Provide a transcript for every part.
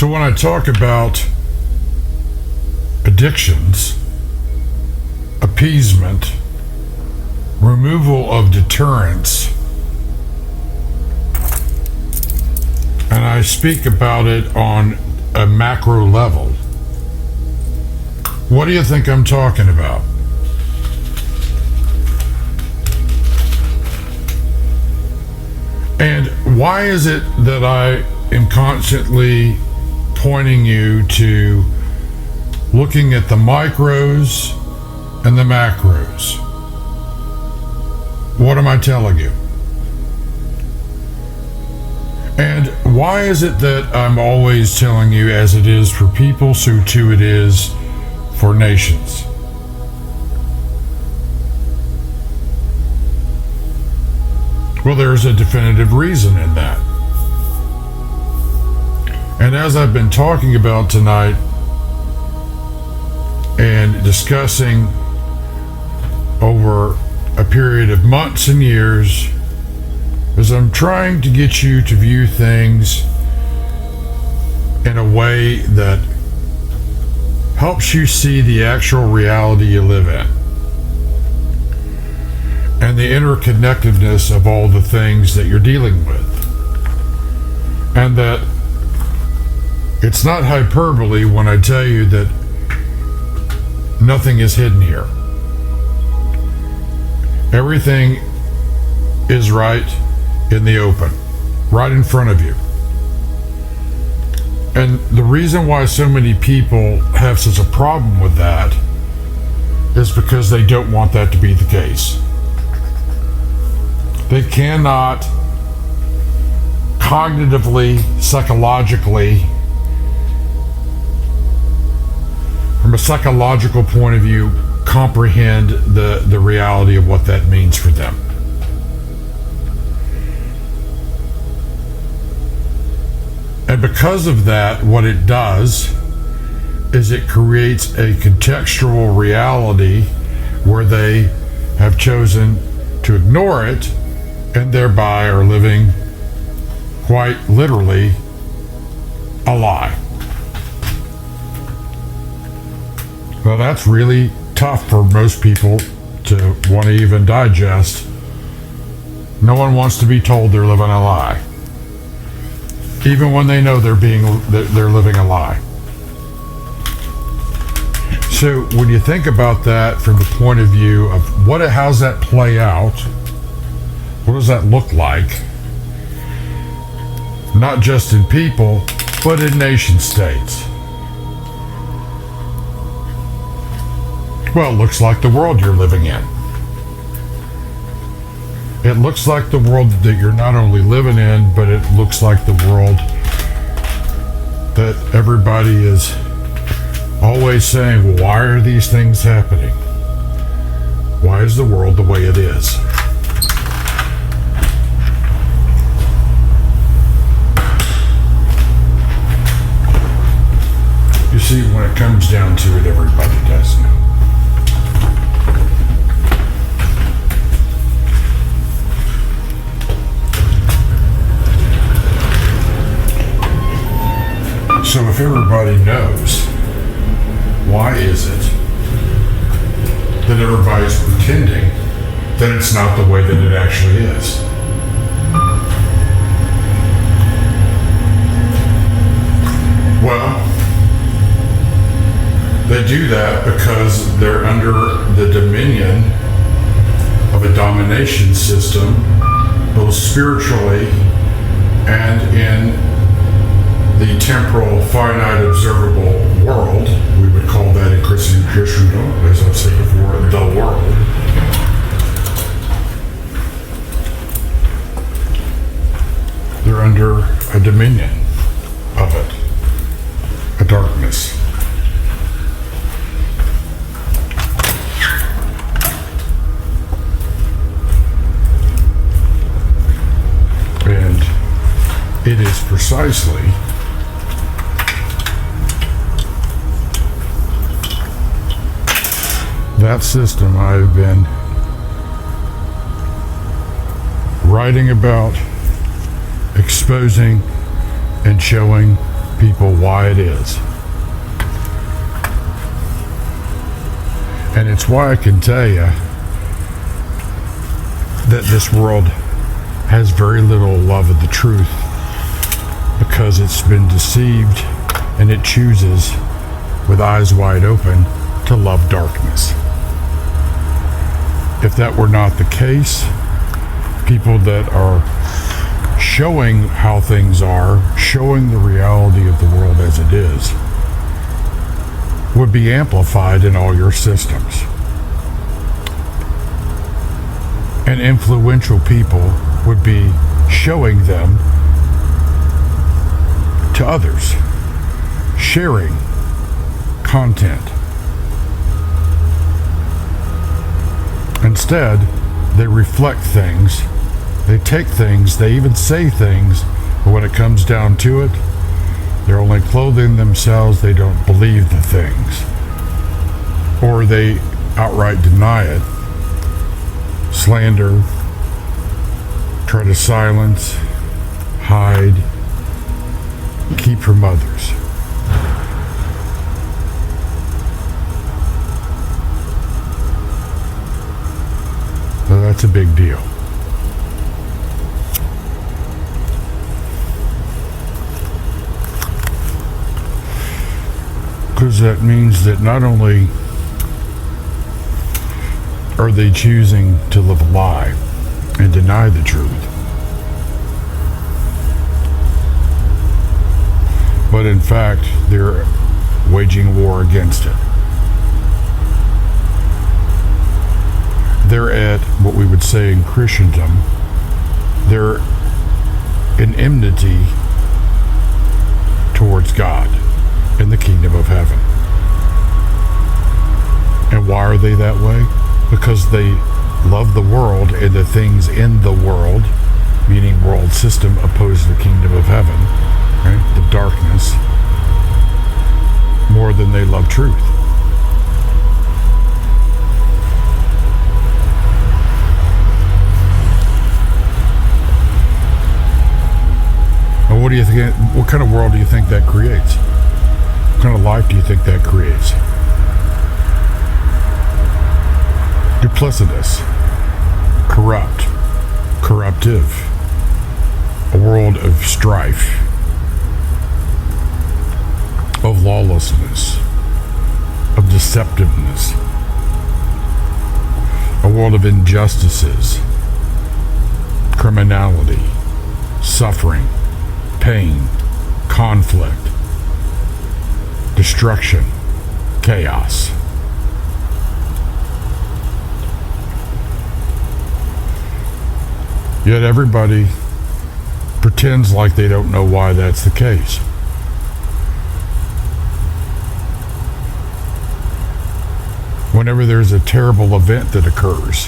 So when I talk about addictions, appeasement, removal of deterrence, and I speak about it on a macro level, what do you think I'm talking about? And why is it that I am constantly pointing you to looking at the micros and the macros? What am I telling you? And why is it that I'm always telling you as it is for people, so too it is for nations? Well, there's a definitive reason in that. And as I've been talking about tonight and discussing over a period of months and years, is I'm trying to get you to view things in a way that helps you see the actual reality you live in and the interconnectedness of all the things that you're dealing with. And that it's not hyperbole when I tell you that nothing is hidden here. Everything is right in the open, right in front of you. And the reason why so many people have such a problem with that is because they don't want that to be the case. They cannot cognitively, psychologically, from a psychological point of view, comprehend the reality of what that means for them. And because of that, what it does is it creates a contextual reality where they have chosen to ignore it and thereby are living quite literally a lie. Well, that's really tough for most people to want to even digest. No one wants to be told they're living a lie, even when they know they're living a lie. So when you think about that from the point of view of how's that play out, what does that look like? Not just in people, but in nation states. Well, it looks like the world you're living in. It looks like the world that you're not only living in, but it looks like the world that everybody is always saying, well, why are these things happening? Why is the world the way it is? You see, when it comes down to it, everybody does know. So if everybody knows, why is it that everybody's pretending that it's not the way that it actually is? Well, they do that because they're under the dominion of a domination system, both spiritually and in the temporal, finite, observable world. We would call that in Christendom, as I've said before, the world. They're under a dominion of it, a darkness. And it is precisely that system I've been writing about, exposing, and showing people why it is. And it's why I can tell you that this world has very little love of the truth, because it's been deceived and it chooses, with eyes wide open, to love darkness. If that were not the case, people that are showing how things are, showing the reality of the world as it is, would be amplified in all your systems. And influential people would be showing them to others, sharing content. Instead, they reflect things, they take things, they even say things, but when it comes down to it, they're only clothing themselves, they don't believe the things. Or they outright deny it, slander, try to silence, hide, keep from others. So that's a big deal. Because that means that not only are they choosing to live a lie and deny the truth, but in fact they're waging war against it. They're at what we would say in Christendom, they're in enmity towards God in the kingdom of heaven. And why are they that way? Because they love the world and the things in the world, meaning world system opposed to the kingdom of heaven, right? The darkness, more than they love truth. And what do you think? What kind of world do you think that creates? What kind of life do you think that creates? Duplicitous, corrupt, corruptive, a world of strife, of lawlessness, of deceptiveness, a world of injustices, criminality, suffering, pain, conflict, destruction, chaos. Yet everybody pretends like they don't know why that's the case. Whenever there's a terrible event that occurs,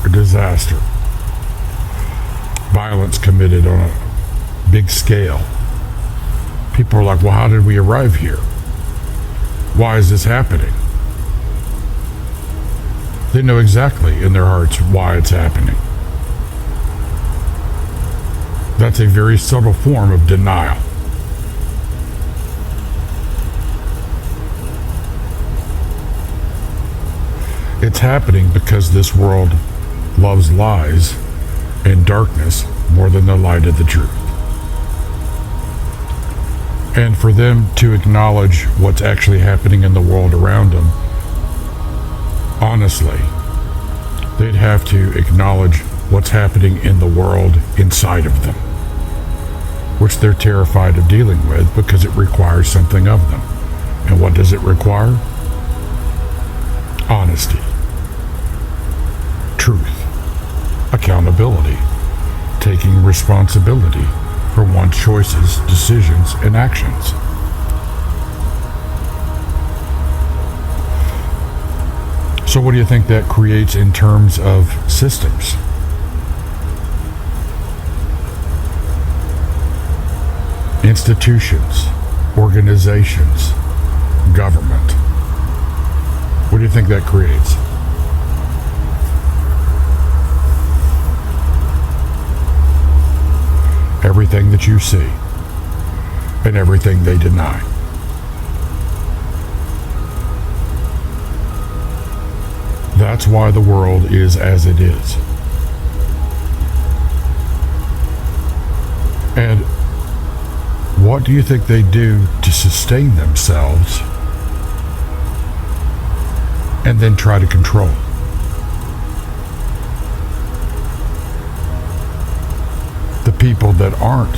a disaster, violence committed on a big scale, people are like, well, how did we arrive here? Why is this happening? They know exactly in their hearts why it's happening. That's a very subtle form of denial. It's happening because this world loves lies and darkness more than the light of the truth. And for them to acknowledge what's actually happening in the world around them, honestly, they'd have to acknowledge what's happening in the world inside of them, which they're terrified of dealing with because it requires something of them. And what does it require? Honesty, truth, accountability, taking responsibility for one's choices, decisions, and actions. So what do you think that creates in terms of systems? Institutions, organizations, government. What do you think that creates? everything that you see and everything they deny. That's why the world is as it is. And what do you think they do to sustain themselves and then try to control? The people that aren't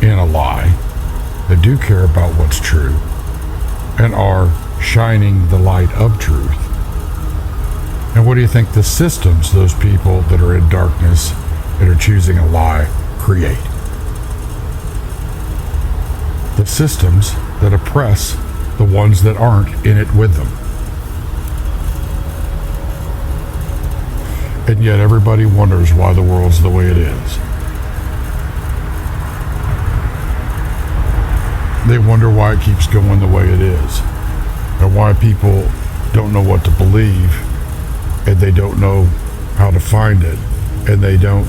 in a lie, that do care about what's true and are shining the light of truth. And what do you think the systems those people that are in darkness and are choosing a lie create? The systems that oppress the ones that aren't in it with them. And yet everybody wonders why the world's the way it is. They wonder why it keeps going the way it is, and why people don't know what to believe, and they don't know how to find it, and they don't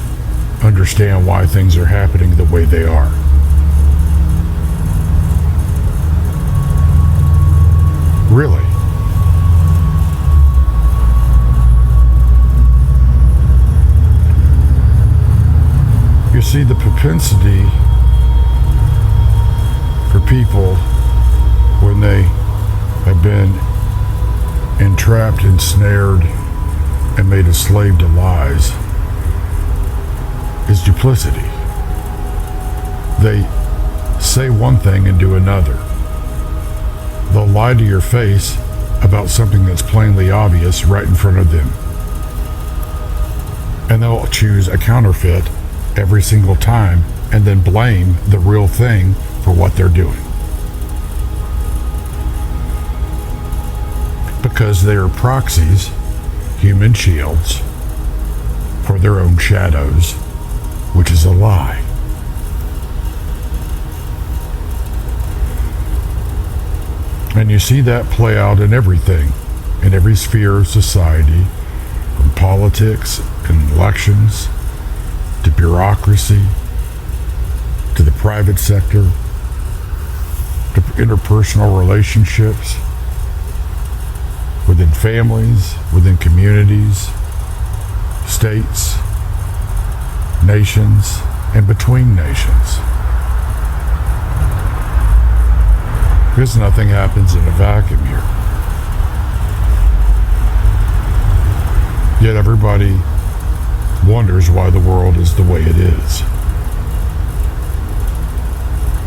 understand why things are happening the way they are. Really. You see, the propensity for people when they have been entrapped, ensnared, and made a slave to lies is duplicity. They say one thing and do another. They'll lie to your face about something that's plainly obvious right in front of them. And they'll choose a counterfeit every single time and then blame the real thing for what they're doing. Because they are proxies, human shields, for their own shadows, which is a lie. And you see that play out in everything, in every sphere of society, from politics and elections, to bureaucracy, to the private sector, to interpersonal relationships, within families, within communities, states, nations, and between nations. Because nothing happens in a vacuum here. Yet everybody wonders why the world is the way it is.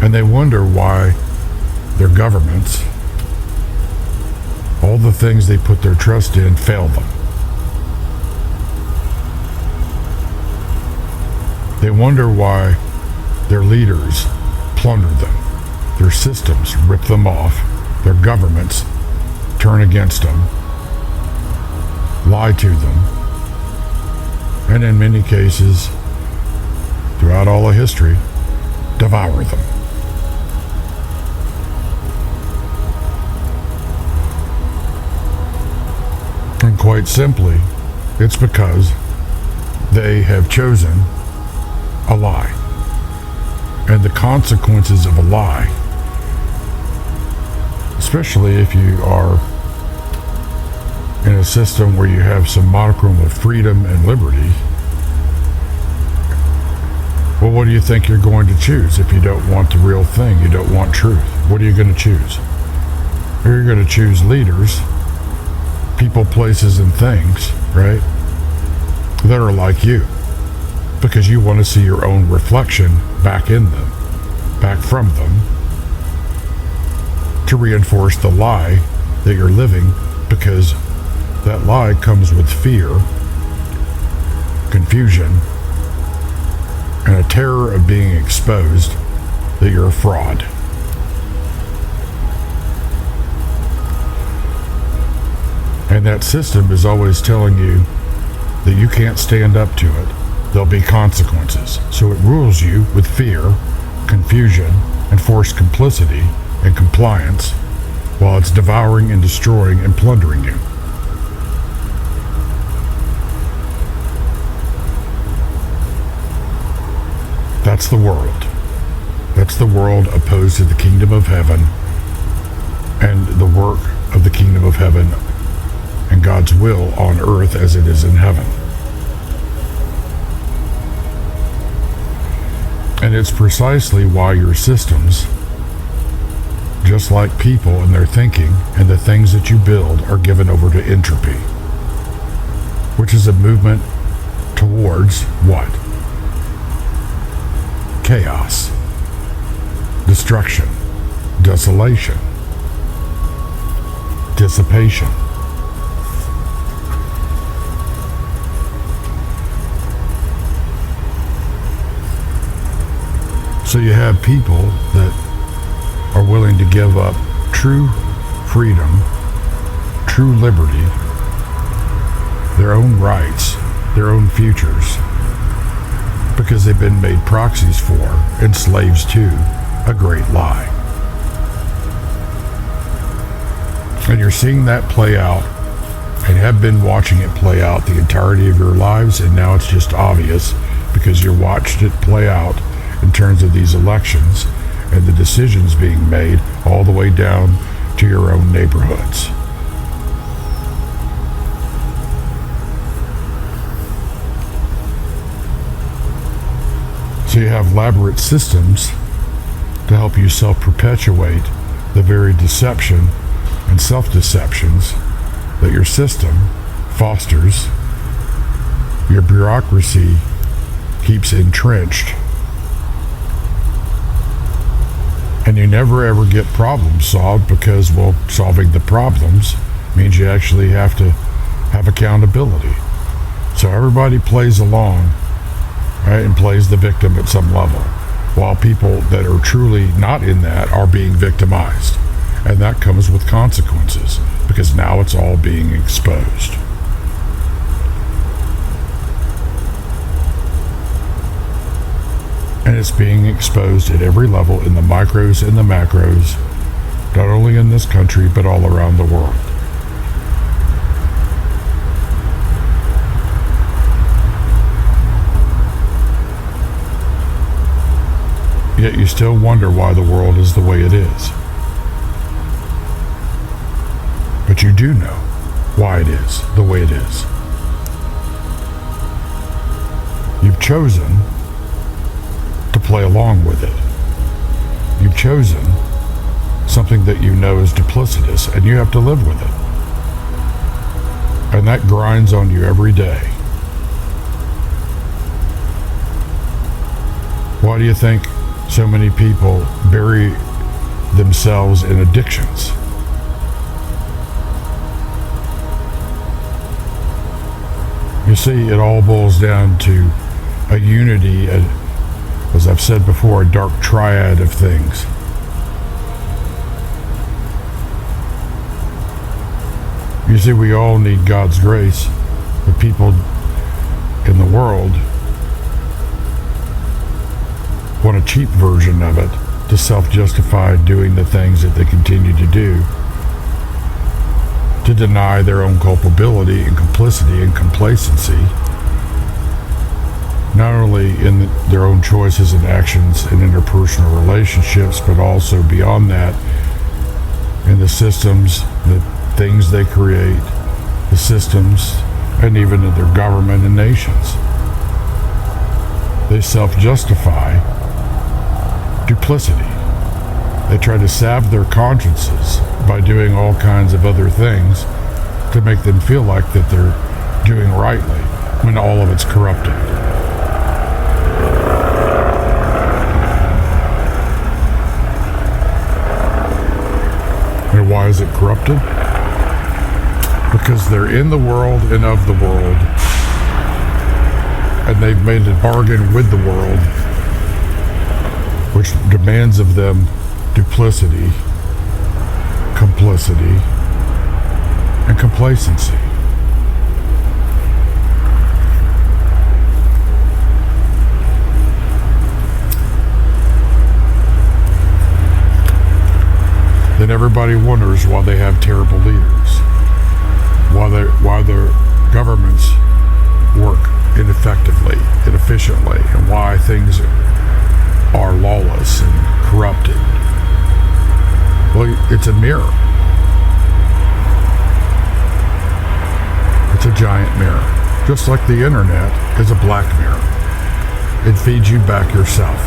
And they wonder why their governments, all the things they put their trust in, fail them. They wonder why their leaders plunder them. Their systems rip them off. Their governments turn against them, lie to them, and in many cases, throughout all of history, devour them. And quite simply, it's because they have chosen a lie. And the consequences of a lie, especially if you are in a system where you have some modicum of freedom and liberty, well, what do you think you're going to choose if you don't want the real thing? You don't want truth. What are you going to choose? You're going to choose leaders, people, places, and things, right, that are like you, because you want to see your own reflection back in them, back from them, to reinforce the lie that you're living, because that lie comes with fear, confusion, and a terror of being exposed that you're a fraud. And that system is always telling you that you can't stand up to it. There'll be consequences. So it rules you with fear, confusion, and forced complicity and compliance, while it's devouring and destroying and plundering you. That's the world. That's the world opposed to the kingdom of heaven and the work of the kingdom of heaven and God's will on earth as it is in heaven. And it's precisely why your systems, just like people and their thinking and the things that you build, are given over to entropy, which is a movement towards what? Chaos, destruction, desolation, dissipation. So you have people that are willing to give up true freedom, true liberty, their own rights, their own futures, because they've been made proxies for and slaves to a great lie. And you're seeing that play out and have been watching it play out the entirety of your lives, and now it's just obvious because you watched it play out in terms of these elections and the decisions being made all the way down to your own neighborhoods. So you have elaborate systems to help you self-perpetuate the very deception and self-deceptions that your system fosters, your bureaucracy keeps entrenched, and you never ever get problems solved because, well, solving the problems means you actually have to have accountability. So everybody plays along, right, and plays the victim at some level, while people that are truly not in that are being victimized. And that comes with consequences, because now it's all being exposed. And it's being exposed at every level, in the micros and the macros, not only in this country, but all around the world. Yet you still wonder why the world is the way it is. But you do know why it is the way it is. You've chosen to play along with it. You've chosen something that you know is duplicitous, and you have to live with it. And that grinds on you every day. Why do you think so many people bury themselves in addictions? You see, it all boils down to a unity, as I've said before, a dark triad of things. You see, we all need God's grace, but people in the world want a cheap version of it to self-justify doing the things that they continue to do, to deny their own culpability and complicity and complacency, not only in their own choices and actions and interpersonal relationships, but also beyond that, in the systems, the things they create, the systems, and even in their government and nations. They self-justify duplicity. They try to salve their consciences by doing all kinds of other things to make them feel like that they're doing rightly, when all of it's corrupted. And why is it corrupted? Because they're in the world and of the world, and they've made a bargain with the world, which demands of them duplicity, complicity, and complacency. Then everybody wonders why they have terrible leaders, why their governments work ineffectively, inefficiently, and why things are lawless and corrupted. Well, it's a mirror. It's a giant mirror. Just like the internet is a black mirror. It feeds you back yourself.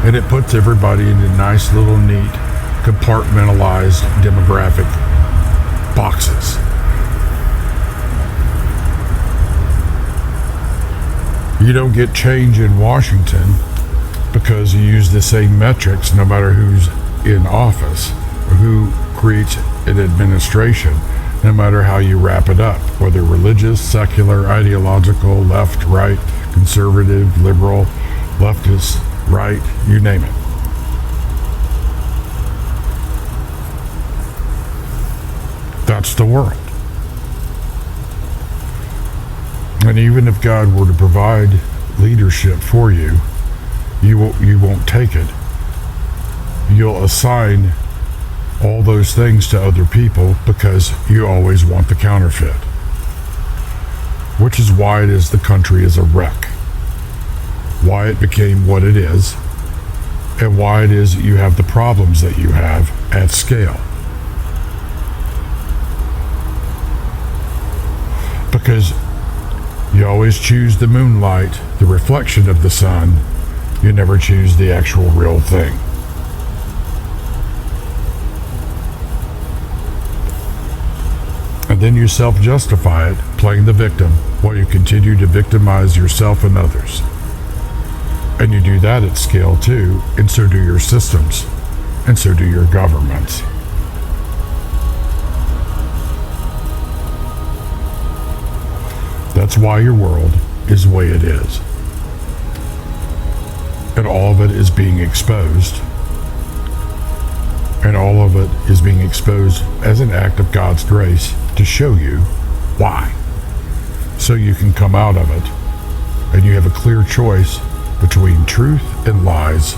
And it puts everybody into nice little neat, compartmentalized demographic boxes. You don't get change in Washington because you use the same metrics no matter who's in office or who creates an administration, no matter how you wrap it up, whether religious, secular, ideological, left, right, conservative, liberal, leftist, right, you name it. That's the world. And even if God were to provide leadership for you, you won't take it. You'll assign all those things to other people because you always want the counterfeit. Which is why it is the country is a wreck. Why it became what it is, and why it is that you have the problems that you have at scale. Because you always choose the moonlight, the reflection of the sun. You never choose the actual real thing. And then you self-justify it, playing the victim, while you continue to victimize yourself and others. And you do that at scale too, and so do your systems, and so do your governments. That's why your world is the way it is. And all of it is being exposed. And all of it is being exposed as an act of God's grace to show you why. So you can come out of it, and you have a clear choice between truth and lies,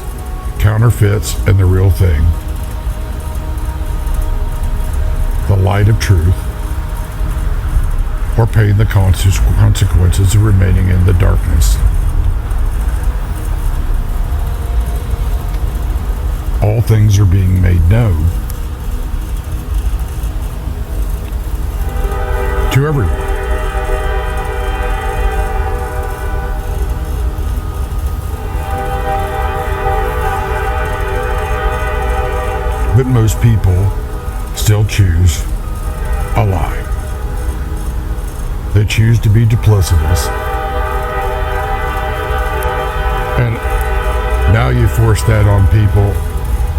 counterfeits and the real thing, the light of truth, or paying the consequences of remaining in the darkness. All things are being made known to everyone. But most people still choose a lie. They choose to be duplicitous. And now you force that on people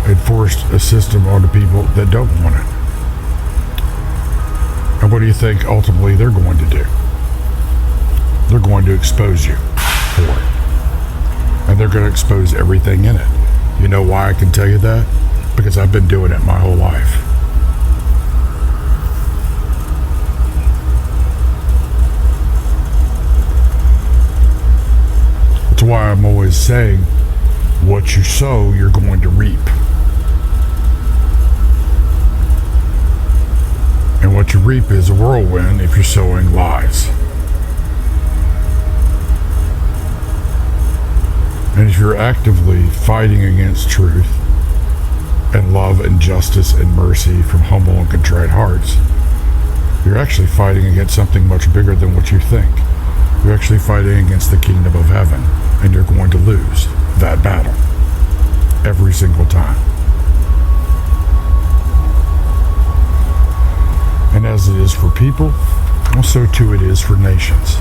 and force a system onto people that don't want it. And what do you think ultimately they're going to do? They're going to expose you for it. And they're going to expose everything in it. You know why I can tell you that? Because I've been doing it my whole life. That's why I'm always saying, what you sow, you're going to reap. And what you reap is a whirlwind if you're sowing lies. And if you're actively fighting against truth and love and justice and mercy from humble and contrite hearts, you're actually fighting against something much bigger than what you think. You're actually fighting against the kingdom of heaven, and you're going to lose that battle every single time. And as it is for people, well, so too it is for nations.